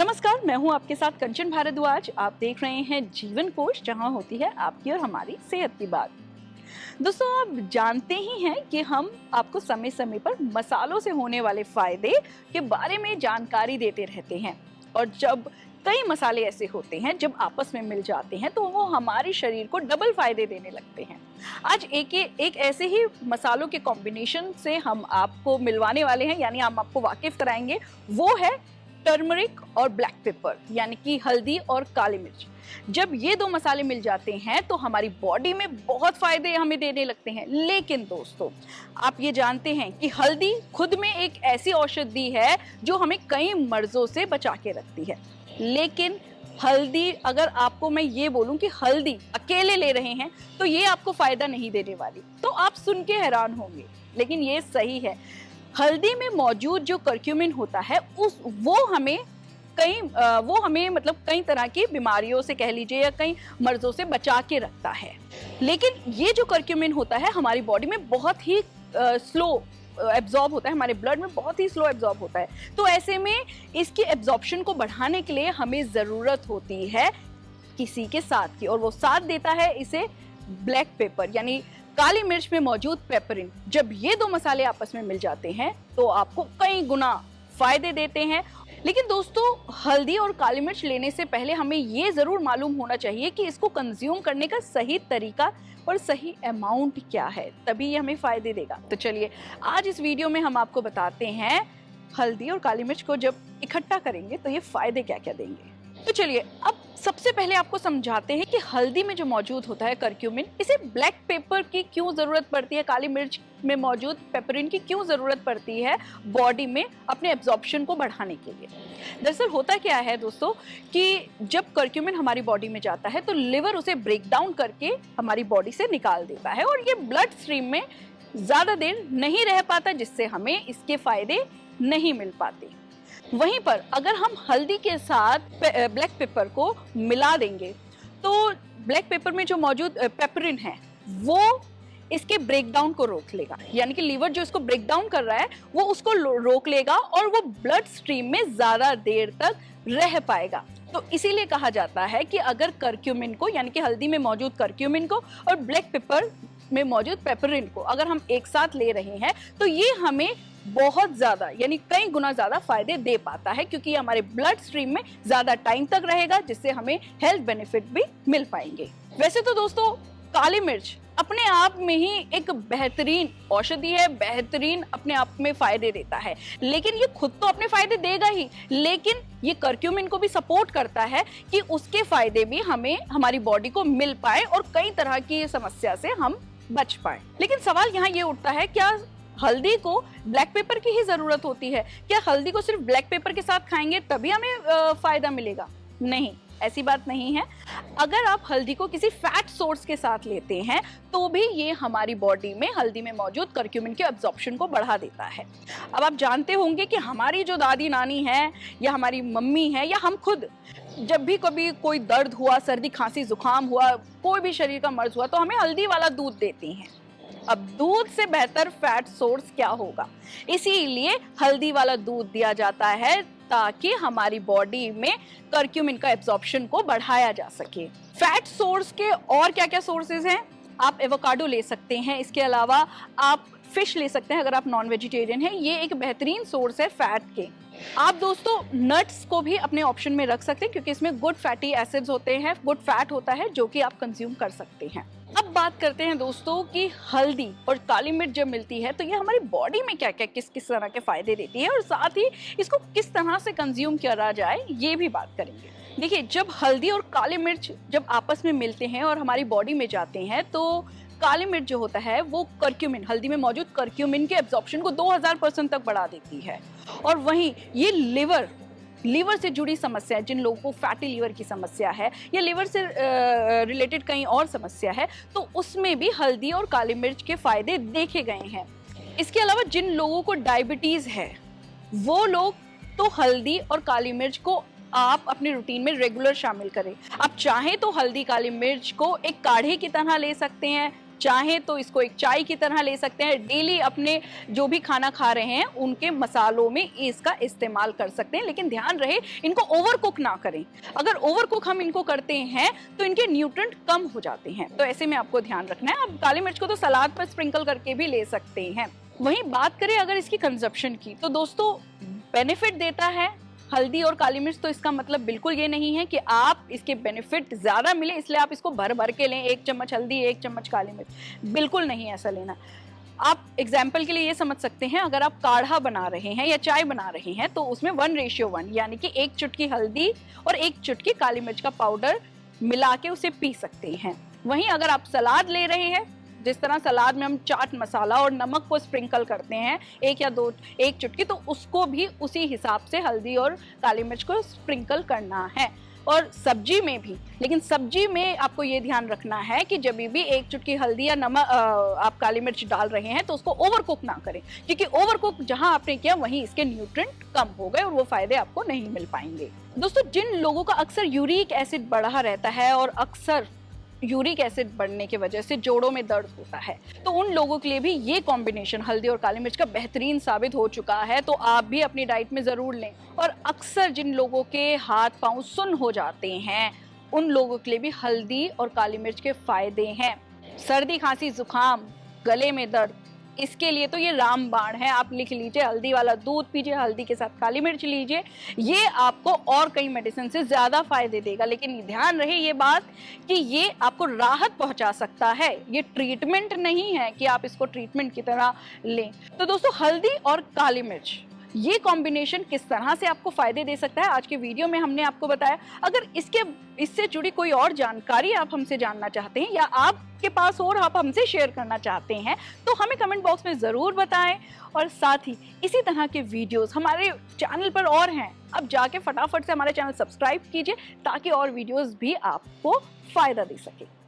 नमस्कार, मैं हूं आपके साथ कंचन भारद्वाज। आप देख रहे हैं जीवन कोश, जहां होती है आपकी और हमारी सेहत की बात। दोस्तों, आप जानते ही हैं कि हम आपको समय समय पर मसालों से होने वाले फायदे के बारे में जानकारी देते रहते हैं। और जब कई मसाले ऐसे होते हैं जब आपस में मिल जाते हैं तो वो हमारे शरीर को डबल फायदे देने लगते हैं। आज एक ऐसे ही मसालों के कॉम्बिनेशन से हम आपको मिलवाने वाले हैं, यानी हम आपको वाकिफ कराएंगे। वो है टर्मरिक और ब्लैक पेपर, यानी कि हल्दी और काली मिर्च। जब ये दो मसाले मिल जाते हैं तो हमारी बॉडी में बहुत फायदे हमें देने लगते हैं। लेकिन दोस्तों, आप ये जानते हैं कि हल्दी खुद में एक ऐसी औषधि है जो हमें कई मर्जों से बचा के रखती है। लेकिन हल्दी, अगर आपको मैं ये बोलूं कि हल्दी अकेले ले रहे हैं तो ये आपको फायदा नहीं देने वाली, तो आप सुन के हैरान होंगे, लेकिन ये सही है। हल्दी में मौजूद जो करक्यूमिन होता है वो हमें मतलब कई तरह की बीमारियों से कह लीजिए या कई मर्जों से बचा के रखता है। लेकिन ये जो करक्यूमिन होता है हमारी बॉडी में बहुत ही स्लो एब्जॉर्ब होता है, हमारे ब्लड में बहुत ही स्लो एब्जॉर्ब होता है। तो ऐसे में इसकी एब्जॉर्प्शन को बढ़ाने के लिए हमें जरूरत होती है किसी के साथ की, और वो साथ देता है इसे ब्लैक पेपर यानी काली मिर्च में मौजूद पेपरिन। जब ये दो मसाले आपस में मिल जाते हैं तो आपको कई गुना फायदे देते हैं। लेकिन दोस्तों, हल्दी और काली मिर्च लेने से पहले हमें ये जरूर मालूम होना चाहिए कि इसको कंज्यूम करने का सही तरीका और सही अमाउंट क्या है, तभी ये हमें फायदे देगा। तो चलिए, आज इस वीडियो में हम आपको बताते हैं हल्दी और काली मिर्च को जब इकट्ठा करेंगे तो ये फायदे क्या क्या देंगे। तो चलिए, अब सबसे पहले आपको समझाते हैं कि हल्दी में जो मौजूद होता है करक्यूमिन, इसे ब्लैक पेपर की क्यों जरूरत पड़ती है, काली मिर्च में मौजूद पेपरिन की क्यों जरूरत पड़ती है बॉडी में अपने एब्जॉर्प्शन को बढ़ाने के लिए। दरअसल होता क्या है दोस्तों कि जब करक्यूमिन हमारी बॉडी में जाता है तो लिवर उसे ब्रेक डाउन करके हमारी बॉडी से निकाल देता है, और ये ब्लड स्ट्रीम में ज्यादा देर नहीं रह पाता, जिससे हमें इसके फायदे नहीं मिल पाते। वहीं पर अगर हम हल्दी के साथ ब्लैक पेपर को मिला देंगे तो ब्लैक पेपर में जो मौजूद पेपरिन है वो इसके ब्रेक डाउन को रोक लेगा, यानी कि लीवर जो इसको ब्रेक डाउन कर रहा है वो उसको रोक लेगा और वो ब्लड स्ट्रीम में ज्यादा देर तक रह पाएगा। तो इसीलिए कहा जाता है कि अगर करक्यूमिन को, यानी कि हल्दी में मौजूद करक्यूमिन को और ब्लैक पेपर में मौजूद पेपरिन को अगर हम एक साथ ले रहे हैं तो ये हमें बहुत ज्यादा यानी कई गुना ज्यादा फायदे दे पाता है, क्योंकि हमारे ब्लड स्ट्रीम में ज्यादा टाइम तक रहेगा, जिससे हमें हेल्थ बेनिफिट भी मिल पाएंगे। वैसे तो दोस्तों, काली मिर्च अपने आप में ही एक बेहतरीन औषधि है, बेहतरीन अपने आप में फायदे देता है। लेकिन ये खुद तो अपने फायदे देगा ही, लेकिन ये करक्यूमिन को भी सपोर्ट करता है कि उसके फायदे भी हमें हमारी बॉडी को मिल पाए और कई तरह की समस्या से हम बच पाए। लेकिन सवाल यहाँ ये उठता है, क्या हल्दी को ब्लैक पेपर की ही जरूरत होती है? क्या हल्दी को सिर्फ ब्लैक पेपर के साथ खाएंगे तभी हमें फायदा मिलेगा? नहीं, ऐसी बात नहीं है। अगर आप हल्दी को किसी फैट सोर्स के साथ लेते हैं तो भी ये हमारी बॉडी में हल्दी में मौजूद करक्यूमिन के एब्जॉर्प्शन को बढ़ा देता है। अब आप जानते होंगे कि हमारी जो दादी नानी है या हमारी मम्मी है या हम खुद, जब भी कभी कोई दर्द हुआ, सर्दी खांसी जुकाम हुआ, कोई भी शरीर का मर्ज हुआ तो हमें हल्दी वाला दूध देती हैं। अब दूध से बेहतर फैट सोर्स क्या होगा, इसीलिए हल्दी वाला दूध दिया जाता है ताकि हमारी बॉडी में करक्यूमिन का एब्जॉर्प्शन को बढ़ाया जा सके। फैट सोर्स के और क्या क्या सोर्सेज हैं? आप एवोकाडो ले सकते हैं, इसके अलावा आप फिश ले सकते हैं अगर आप नॉन वेजिटेरियन हैं, ये एक बेहतरीन सोर्स है फैट के। आप दोस्तों नट्स को भी अपने ऑप्शन में रख सकते हैं, क्योंकि इसमें गुड फैटी एसिड्स होते हैं, गुड फैट होता है जो कि आप कंज्यूम कर सकते हैं। अब बात करते हैं दोस्तों कि हल्दी और काली मिर्च जब मिलती है तो ये हमारी बॉडी में क्या क्या किस किस तरह के फायदे देती है और साथ ही इसको किस तरह से कंज्यूम करा जाए ये भी बात करेंगे। देखिए, जब हल्दी और काली मिर्च जब आपस में मिलते हैं और हमारी बॉडी में जाते हैं तो काली मिर्च जो होता है वो करक्यूमिन, हल्दी में मौजूद करक्यूमिन के एब्जॉर्प्शन को 2000% तक बढ़ा देती है। और वहीं ये लीवर से जुड़ी समस्या है, जिन लोगों को फैटी लीवर की समस्या है या लीवर से रिलेटेड कहीं और समस्या है, तो उसमें भी हल्दी और काली मिर्च के फायदे देखे गए हैं। इसके अलावा जिन लोगों को डायबिटीज है वो लोग तो हल्दी और काली मिर्च को आप अपने रूटीन में रेगुलर शामिल करें। आप चाहें तो हल्दी काली मिर्च को एक काढ़े की तरह ले सकते हैं, चाहे तो इसको एक चाय की तरह ले सकते हैं। डेली अपने जो भी खाना खा रहे हैं उनके मसालों में इसका इस्तेमाल कर सकते हैं, लेकिन ध्यान रहे इनको ओवर कुक ना करें। अगर ओवर कुक हम इनको करते हैं तो इनके न्यूट्रिएंट कम हो जाते हैं, तो ऐसे में आपको ध्यान रखना है। आप काली मिर्च को तो सलाद पर स्प्रिंकल करके भी ले सकते हैं। वहीं बात करें अगर इसकी कंजप्शन की, तो दोस्तों बेनिफिट देता है हल्दी और काली मिर्च, तो इसका मतलब बिल्कुल ये नहीं है कि आप इसके बेनिफिट ज्यादा मिले इसलिए आप इसको भर भर के लें, 1 चम्मच हल्दी 1 चम्मच काली मिर्च, बिल्कुल नहीं ऐसा लेना। आप एग्जाम्पल के लिए ये समझ सकते हैं, अगर आप काढ़ा बना रहे हैं या चाय बना रहे हैं तो उसमें 1:1 यानी कि 1 चुटकी हल्दी और 1 चुटकी काली मिर्च का पाउडर मिला के उसे पी सकते हैं। वहीं अगर आप सलाद ले रहे हैं, जिस तरह सलाद में हम चाट मसाला और नमक को स्प्रिंकल करते हैं 1 चुटकी, तो उसको भी उसी हिसाब से हल्दी और काली मिर्च को स्प्रिंकल करना है। और सब्जी में भी, लेकिन सब्जी में आपको ये ध्यान रखना है कि जब भी 1 चुटकी हल्दी या नमक आप काली मिर्च डाल रहे हैं तो उसको ओवर कुक ना करें, क्योंकि ओवर कुक जहां आपने किया वहीं इसके न्यूट्रिएंट कम हो गए और वो फायदे आपको नहीं मिल पाएंगे। दोस्तों, जिन लोगों का अक्सर यूरिक एसिड बढ़ा रहता है और अक्सर यूरिक एसिड बढ़ने की वजह से जोड़ों में दर्द होता है, तो उन लोगों के लिए भी ये कॉम्बिनेशन हल्दी और काली मिर्च का बेहतरीन साबित हो चुका है, तो आप भी अपनी डाइट में ज़रूर लें। और अक्सर जिन लोगों के हाथ पांव सुन्न हो जाते हैं उन लोगों के लिए भी हल्दी और काली मिर्च के फायदे हैं। सर्दी खांसी जुकाम गले में दर्द, इसके लिए तो ये रामबाण है। आप लिख लीजिए, हल्दी वाला दूध पीजिए, हल्दी के साथ काली मिर्च लीजिए, ये आपको और कई मेडिसिन से ज्यादा फायदे देगा। लेकिन ध्यान रहे ये बात कि ये आपको राहत पहुंचा सकता है, ये ट्रीटमेंट नहीं है कि आप इसको ट्रीटमेंट की तरह लें। तो दोस्तों, हल्दी और काली मिर्च ये कॉम्बिनेशन किस तरह से आपको फायदे दे सकता है आज के वीडियो में हमने आपको बताया। अगर इससे जुड़ी कोई और जानकारी आप हमसे जानना चाहते हैं या आपके पास और आप हमसे शेयर करना चाहते हैं तो हमें कमेंट बॉक्स में ज़रूर बताएं। और साथ ही इसी तरह के वीडियोस हमारे चैनल पर और हैं, अब जाके फटाफट से हमारे चैनल सब्सक्राइब कीजिए ताकि और वीडियोस भी आपको फ़ायदा दे सके।